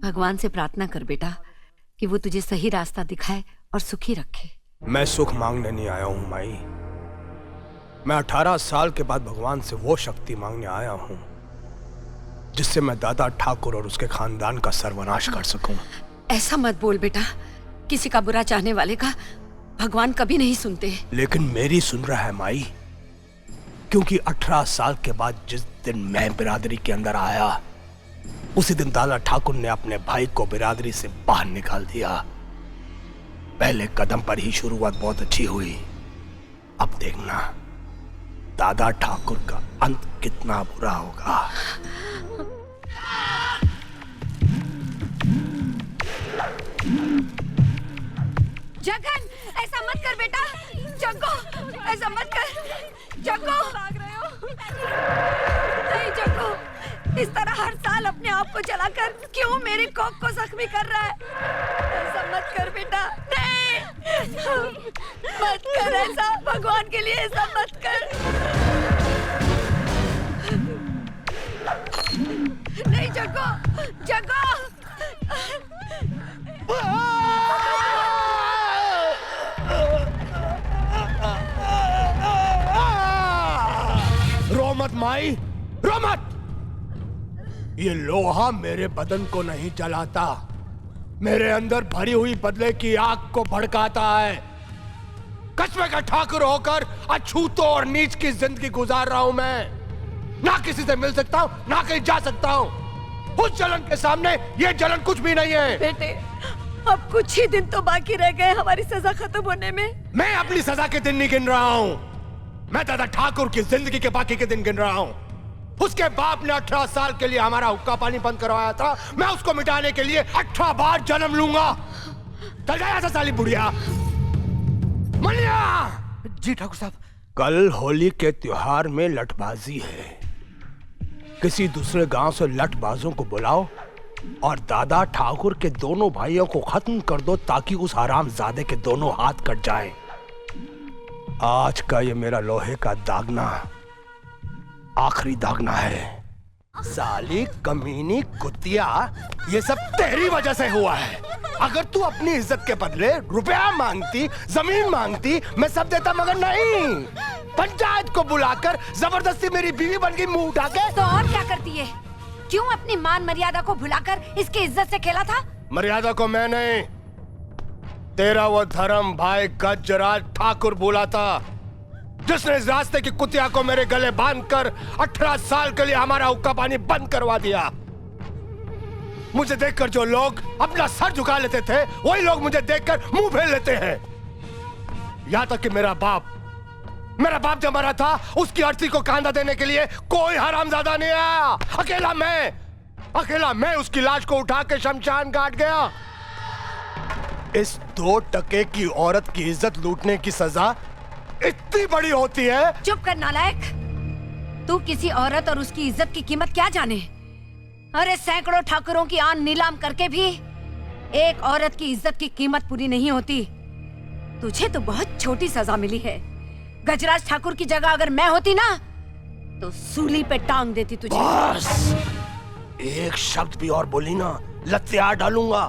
भगवान से प्रार्थना कर बेटा कि वो तुझे सही रास्ता दिखाए और सुखी रखे। मैं सुख मांगने नहीं आया हूँ माई। मैं 18 साल के बाद भगवान से वो शक्ति मांगने आया हूँ जिससे मैं दादा ठाकुर और उसके खानदान का सर्वनाश कर सकूं। ऐसा मत बोल बेटा, किसी का बुरा चाहने वाले का भगवान कभी नहीं सुनते। लेकिन मेरी सुन रहा है माई, क्योंकि 18 साल के बाद जिस दिन मैं बिरादरी के अंदर आया उसी दिन दादा ठाकुर ने अपने भाई को बिरादरी से बाहर निकाल दिया। पहले कदम पर ही शुरुआत बहुत अच्छी हुई, अब देखना दादा ठाकुर का अंत कितना बुरा होगा। जगन, ऐसा मत कर बेटा। जग्गो, ऐसा मत कर। जग्गो, भाग रहे हो? नहीं जग्गो, इस तरह हर साल अपने आप को जलाकर क्यों मेरी कोख को जख्मी कर रहा है? ऐसा मत कर बेटा, नहीं मत कर ऐसा, भगवान के लिए ऐसा मत कर। नहीं जग्गो, जग्गो। रो मत माई, रो मत। ये लोहा मेरे बदन को नहीं जलाता, मेरे अंदर भरी हुई बदले की आग को भड़काता है। कस्बे का ठाकुर होकर अछूतों और नीच की जिंदगी गुजार रहा हूं मैं। ना किसी से मिल सकता हूं, ना कहीं जा सकता हूं। उस जलन के सामने ये जलन कुछ भी नहीं है। बेटे, अब कुछ ही दिन तो बाकी रह गए हमारी सजा खत्म होने में। मैं अपनी सजा के दिन नहीं गिन रहा हूं, मैं दादा ठाकुर की जिंदगी के बाकी के दिन गिन रहा हूं। उसके बाप ने 18 साल के लिए हमारा हुक्का पानी बंद करवाया था, मैं उसको मिटाने के लिए 18 बार जन्म लूंगा। चल जाए ऐसा साली बुढ़िया। मलिया जी ठाकुर साहब। कल होली के त्योहार में लठबाजी है, किसी दूसरे गांव से लठबाजों को बुलाओ और दादा ठाकुर के दोनों भाइयों को खत्म कर दो ताकि उस हरामजादे के दोनों हाथ कट जाएं। आज का ये मेरा लोहे का दागना आखिरी दागना है। साली कमीनी कुतिया, ये सब तेरी वजह से हुआ है। अगर तू अपनी इज्जत के बदले रुपया मांगती, जमीन मांगती, मैं सब देता, मगर नहीं। पंचायत को बुलाकर जबरदस्ती मेरी बीवी बन गई मुंह उठा के। तो और क्या करती है? क्यों अपनी मान मर्यादा को भुलाकर इसकी इज्जत से खेला था? मर्यादा को मैं नहीं, तेरा वो धर्म भाई गजराज ठाकुर बोला था, जिसने इस रास्ते की कुतिया को मेरे गले बांधकर 18 साल के लिए हमारा हुक्का पानी बंद करवा दिया। मुझे देखकर जो लोग अपना सर झुका लेते थे, वही लोग मुझे देखकर मुंह फेर लेते हैं। यहां तक कि मेरा बाप जब मरा था, उसकी अर्थी को कांधा देने के लिए कोई हरामजादा नहीं आया। अकेला मैं उसकी लाश को उठा के शमशान घाट गया। इस 2 टके की औरत की इज्जत लूटने की सजा इतनी बड़ी होती है? चुप कर नालायक, तू किसी औरत और उसकी इज्जत की कीमत क्या जाने? अरे सैकड़ों ठाकुरों की आन नीलाम करके भी एक औरत की इज्जत की कीमत पूरी नहीं होती। तुझे तो बहुत छोटी सजा मिली है। गजराज ठाकुर की जगह अगर मैं होती ना, तो सूली पे टांग देती तुझे। बस एक शब्द भी और बोली ना, लत्या डालूंगा,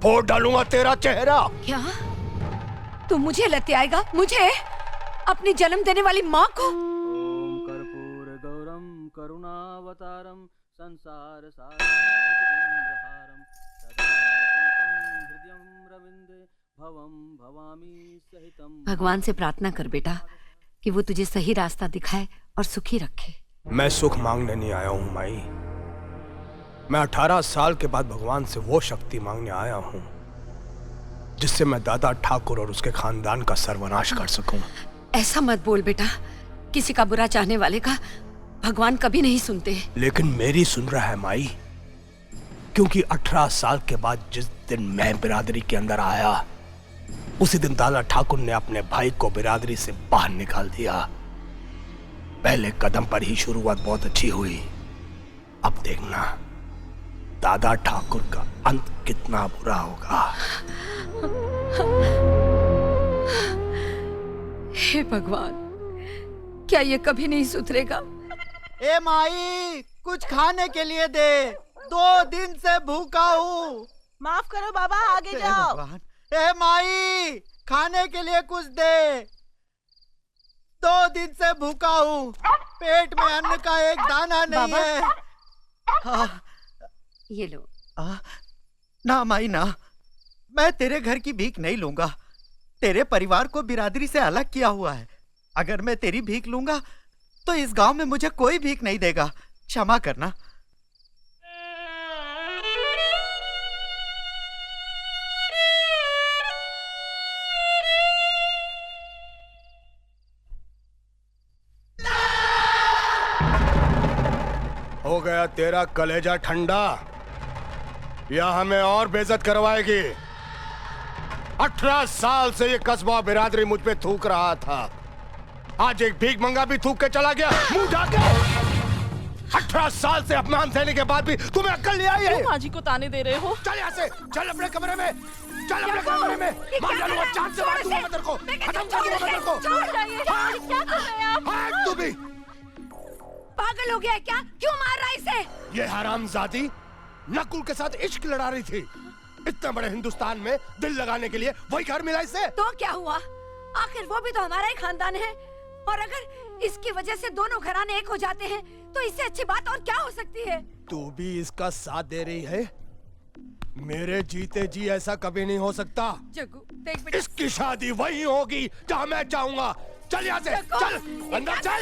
फोड़ डालूंगा तेरा चेहरा। क्या तू मुझे लत्याएगा? मुझे? अपनी जन्म देने वाली माँ को? ओम कर्पूर गौरम करुणावतारम संसार सारम सदा वसंतम हृदयं रविंदे भवम भवामी सहितम। भगवान से प्रार्थना कर बेटा कि वो तुझे सही रास्ता दिखाए और सुखी रखे। मैं सुख मांगने नहीं आया हूं माई, मैं 18 साल के बाद भगवान से वो शक्ति मांगने आया हूं जिससे मैं दादा ठाकुर और उसके खानदान का सर्वनाश कर सकूं। ऐसा मत बोल बेटा, किसी का बुरा चाहने वाले का भगवान कभी नहीं सुनते। लेकिन मेरी सुन रहा है माई, क्योंकि 18 साल के बाद जिस दिन मैं बिरादरी के अंदर आया उसी दिन दादा ठाकुर ने अपने भाई को बिरादरी से बाहर निकाल दिया। पहले कदम पर ही शुरुआत बहुत अच्छी हुई, अब देखना दादा ठाकुर का अंत कितना बुरा होगा। हे भगवान, क्या ये कभी नहीं सुधरेगा? ए माई, कुछ खाने के लिए दे। 2 दिन से भूखा हूँ। माफ करो बाबा, आगे हे जाओ। भगवान, ए माई, खाने के लिए कुछ दे। 2 दिन से भूखा हूँ, पेट में अन्न का एक दाना नहीं बाबा। है। हाँ, ये लो। ना माई ना, मैं तेरे घर की भीख नहीं लूंगा। तेरे परिवार को बिरादरी से अलग किया हुआ है। अगर मैं तेरी भीख लूंगा तो इस गांव में मुझे कोई भीख नहीं देगा। क्षमा करना। हो गया तेरा कलेजा ठंडा या हमें और बेइज्जत करवाएगी? 18 साल से ये कस्बा बिरादरी मुझ पे थूक रहा था। आज एक भीख मंगा भी थूक के चला गया मुंह ढाके। 18 साल से अपमान सहने के बाद भी तुम्हें अक्ल नहीं आई है? क्यों माँ जी को ताने दे रहे हो? चल यहाँ से, चल अपने कमरे में, चल अपने कमरे में। मार डालूंगा, चांद से मार दूंगा मैं तेरे को, खत्म कर दूंगा मैं तेरे को। छोड़ जाइए, क्या कर रहे हैं आप? भाग तू भी। पागल हो गया है क्या? क्यों मार रहा है इसे? ये हरामजादी नकुल के साथ इश्क लड़ा रही थी। इतने बड़े हिंदुस्तान में दिल लगाने के लिए वही घर मिला इसे। तो क्या हुआ? आखिर वो भी तो हमारा ही खानदान है। और अगर इसकी वजह से दोनों घराने एक हो जाते हैं तो इससे अच्छी बात और क्या हो सकती है? तू भी इसका साथ दे रही है? मेरे जीते जी ऐसा कभी नहीं हो सकता। जग्गू देख बेटा, इसकी शादी वही होगी जहाँ मैं चाहूंगा। चल यहाँ से, चल अंदर चल।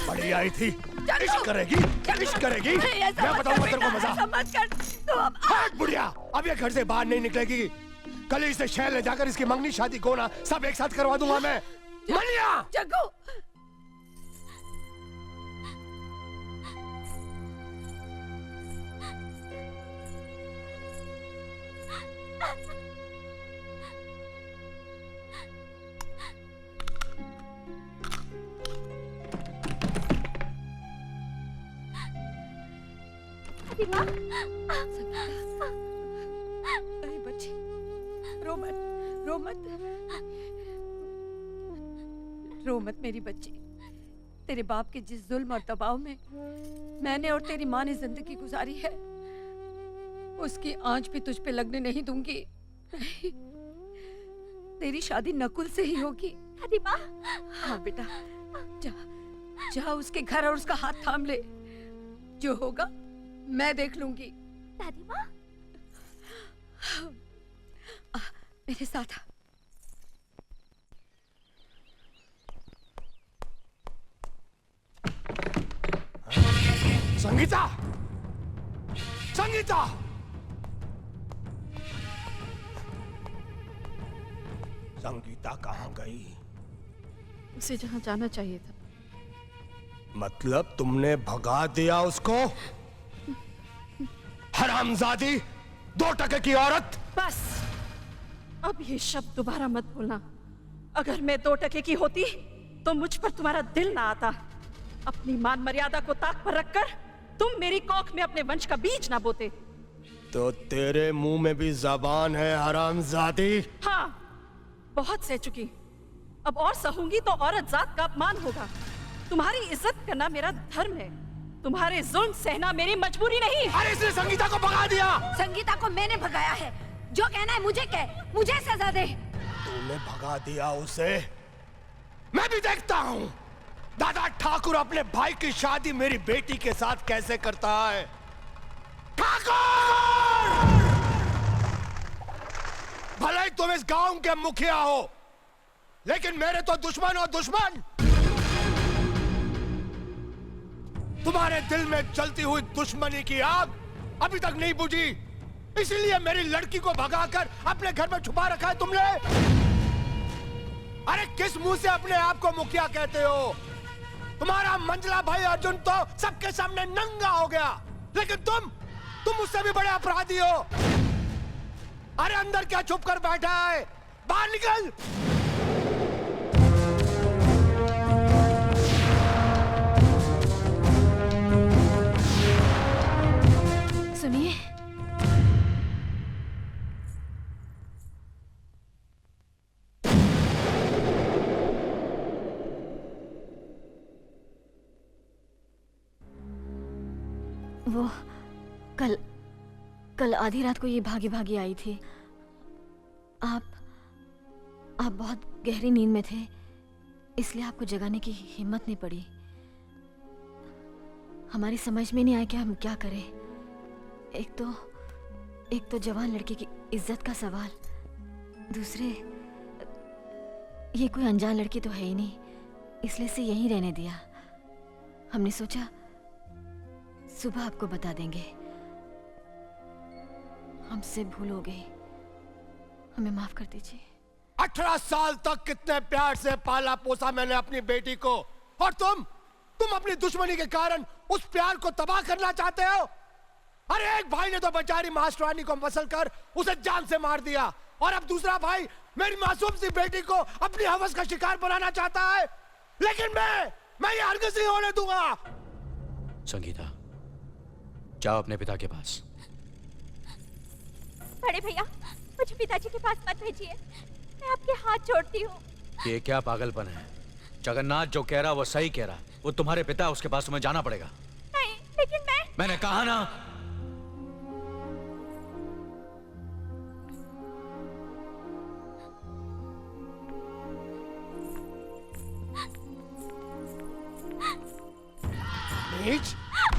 बड़ी आई थी, इश्क करेगी, इश्क करेगी। मैं बताऊंगा तेरे को मजा। मत कर तू अब। हट बुढ़िया, अब ये घर से बाहर नहीं निकलेगी। कल ही इसे शहर ले जाकर इसकी मंगनी शादी गोना सब एक साथ करवा दूंगा मैं। मनिया जग्गू अरे बच्ची, रो मत, रो मत, रो मत मेरी बच्ची। तेरे बाप के जिस जुल्म और दबाव में मैंने और तेरी माँ ने जिंदगी गुजारी है, उसकी आंच भी तुझ पे लगने नहीं दूंगी। नहीं, तेरी शादी नकुल से ही होगी। दादी माँ। हाँ बेटा, जा, जा उसके घर और उसका हाथ थाम ले। जो होगा मैं देख लूंगी। दादी माँ, मेरे साथ आ। संगीता, संगीता, संगीता कहाँ गई? उसे जहाँ जाना चाहिए था। मतलब तुमने भगा दिया उसको? हरामजादी, 2 टके की औरत। बस, अब ये शब्द दोबारा मत बोलना। अगर मैं 2 टके की होती तो मुझ पर तुम्हारा दिल ना आता। अपनी मान मर्यादा को ताक पर रखकर तुम मेरी कोख में अपने वंश का बीज ना बोते। तो तेरे मुंह में भी जबान है हरामजादी। हाँ, बहुत सह चुकी। अब और सहूंगी तो औरत जात का अपमान होगा। तुम्हारी इज्जत करना मेरा धर्म है, तुम्हारे जुल्म सहना मेरी मजबूरी नहीं। अरे इसने संगीता को भगा दिया। संगीता को मैंने भगाया है। जो कहना है मुझे कह, मुझे सजा दे। तूने भगा दिया उसे? मैं भी देखता हूँ दादा ठाकुर अपने भाई की शादी मेरी बेटी के साथ कैसे करता है। ठाकुर! भले ही तुम इस गांव के मुखिया हो, लेकिन मेरे तो दुश्मन हो दुश्मन। तुम्हारे दिल में जलती हुई दुश्मनी की आग अभी तक नहीं बुझी, इसीलिए मेरी लड़की को भगाकर अपने घर में छुपा रखा है तुमने। अरे किस मुंह से अपने आप को मुखिया कहते हो? तुम्हारा मंजला भाई अर्जुन तो सबके सामने नंगा हो गया, लेकिन तुम उससे भी बड़े अपराधी हो। अरे अंदर क्या छुप कर बैठा है? बाहर निकल। सुनिए, वो कल आधी रात को ये भागी भागी आई थी। आप बहुत गहरी नींद में थे, इसलिए आपको जगाने की हिम्मत नहीं पड़ी। हमारी समझ में नहीं आया कि हम क्या करें। एक तो जवान लड़के की इज्जत का सवाल, दूसरे ये कोई अनजान लड़की तो है ही नहीं, इसलिए से यहीं रहने दिया। हमने सोचा सुबह आपको बता देंगे। हमसे भूल हो गई, हमें माफ कर दीजिए। 18 साल तक कितने प्यार से पाला पोसा मैंने अपनी बेटी को, और तुम अपनी दुश्मनी के कारण उस प्यार को तबाह करना चाहते हो। अरे एक भाई ने तो बेचारी मास्टरानी को मसल कर उसे जान से मार दिया, और अब दूसरा भाई मेरी मासूम सी बेटी को अपनी हवस का शिकार बनाना चाहता है। लेकिन मैं ये हरगिज़ नहीं होने दूंगा। संगीता, जाओ अपने पिता के पास। बड़े भैया, मुझे पिताजी के पास मत भेजिए, मैं आपके हाथ जोड़ती हूँ। ये क्या पागलपन है? जगन्नाथ जो कह रहा वो सही कह रहा। वो तुम्हारे पिता, उसके पास तुम्हें जाना पड़ेगा। नहीं, लेकिन मैंने कहा ना। नीच,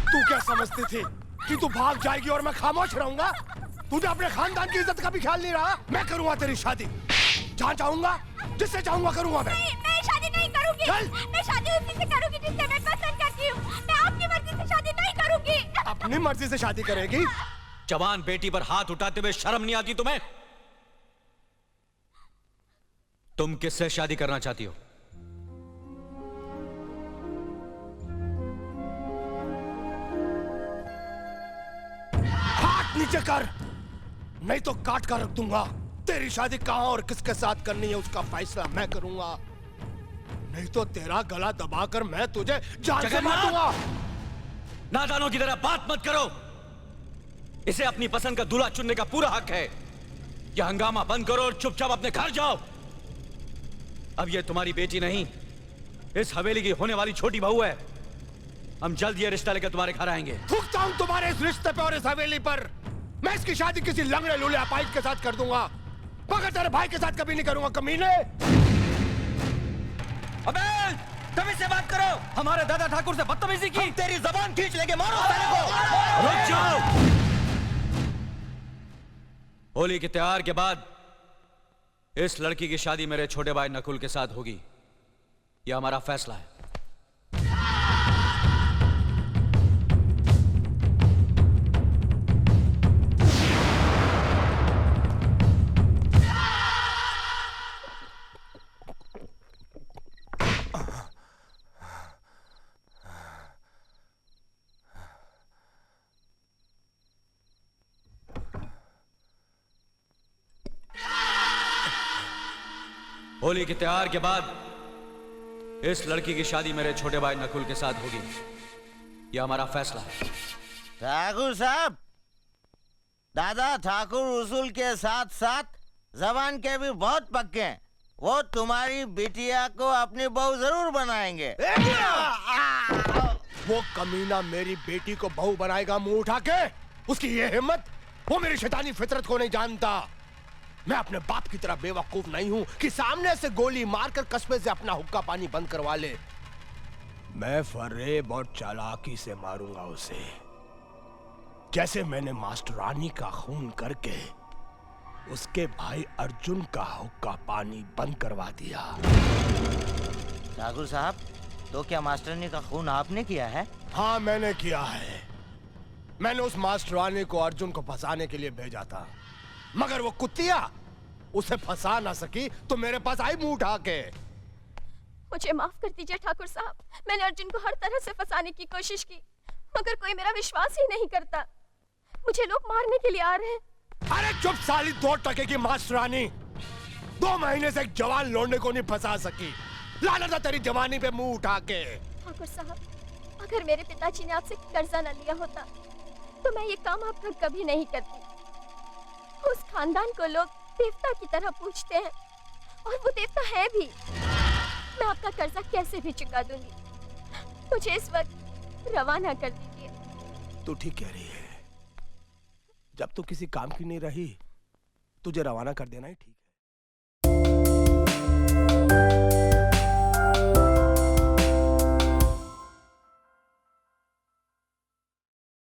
तू क्या समझती थी कि तू भाग जाएगी और मैं खामोश रहूंगा? तुझे अपने खानदान की इज्जत का भी ख्याल नहीं रहा। मैं करूंगा तेरी शादी, जहाँ चाहूंगा, जिससे चाहूंगा करूंगा। मैं शादी नहीं करूंगी। मैं शादी उसी से करूंगी जिससे मैं पसंद करती हूँ। मैं आपकी मर्जी से शादी नहीं करूंगी। अपनी मर्जी से शादी करेगी? जवान बेटी पर हाथ उठाते हुए शर्म नहीं आती तुम्हें? तुम किससे शादी करना चाहती हो? हाथ नीचे कर, नहीं तो काट कर रख दूंगा। तेरी शादी कहां और किसके साथ करनी है उसका फैसला मैं करूंगा, नहीं तो तेरा गला दबाकर मैं तुझे जान से मार दूंगा। नादानों की तरह बात मत करो। इसे अपनी पसंद का दूल्हा चुनने का पूरा हक है। यह हंगामा बंद करो और चुपचाप अपने घर जाओ। अब यह तुम्हारी बेटी नहीं, इस हवेली की होने वाली छोटी बहू है। हम जल्द ये रिश्ता लेकर तुम्हारे घर आएंगे। थूकता हूं तुम्हारे इस रिश्ते पे और इस हवेली पर। मैं इसकी शादी किसी लंगड़े लूले अपाहिज के साथ कर दूंगा, मगर तेरे भाई के साथ कभी नहीं करूंगा। कमीने! अबे तभी से बात करो। हमारे दादा ठाकुर से बदतमीजी की, तेरी जबान खींच लेंगे। मारो साले को। रुक जाओ। होली के त्योहार के बाद इस लड़की की शादी मेरे छोटे भाई नकुल के साथ होगी। यह हमारा फैसला है। होली के त्योहार के बाद इस लड़की की शादी मेरे छोटे भाई नकुल के साथ होगी। यह हमारा फैसला है। ठाकुर साहब, दादा ठाकुर उसूल के साथ साथ जबान के भी बहुत पक्के हैं। वो तुम्हारी बिटिया को अपनी बहू जरूर बनाएंगे। वो कमीना मेरी बेटी को बहू बनाएगा मुंह उठा के? उसकी ये हिम्मत? वो मेरी शैतानी फितरत को नहीं जानता। मैं अपने बाप की तरह बेवकूफ नहीं हूं कि सामने से गोली मारकर कस्बे से अपना हुक्का पानी बंद करवा ले। मैं फरेब और चालाकी से मारूंगा उसे, जैसे मैंने मास्टरानी का खून करके उसके भाई अर्जुन का हुक्का पानी बंद करवा दिया। ठाकुर साहब, तो क्या मास्टरानी का खून आपने किया है? हाँ, मैंने किया है। मैंने उस मास्टरानी को अर्जुन को फंसाने के लिए भेजा था, मगर वो कुत्तिया उसे फंसा ना सकी तो मेरे पास आई मुंह उठा के। मुझे माफ कर दीजिए ठाकुर साहब, मैंने अर्जुन को हर तरह से फंसाने की कोशिश की, मगर कोई मेरा विश्वास ही नहीं करता। मुझे लोग मारने के लिए आ रहे हैं। अरे चुप साली 2 टके की मास्टरानी, 2 महीने से एक जवान लौंडे को नहीं फंसा सकी। लानत है तेरी जवानी पे मुंह उठा के। ठाकुर साहब, अगर मेरे पिताजी ने आपसे कर्जा न लिया होता तो मैं ये काम आप तक कभी नहीं करती। उस खानदान को लोग देवता की तरह पूछते हैं, और वो देवता है भी। मैं आपका कर्जा कैसे भी चुका दूंगी। मुझे इस वक्त रवाना कर दीजिए। तू ठीक कह रही है, जब तू किसी काम की नहीं रही, तुझे रवाना कर देना ही ठीक है।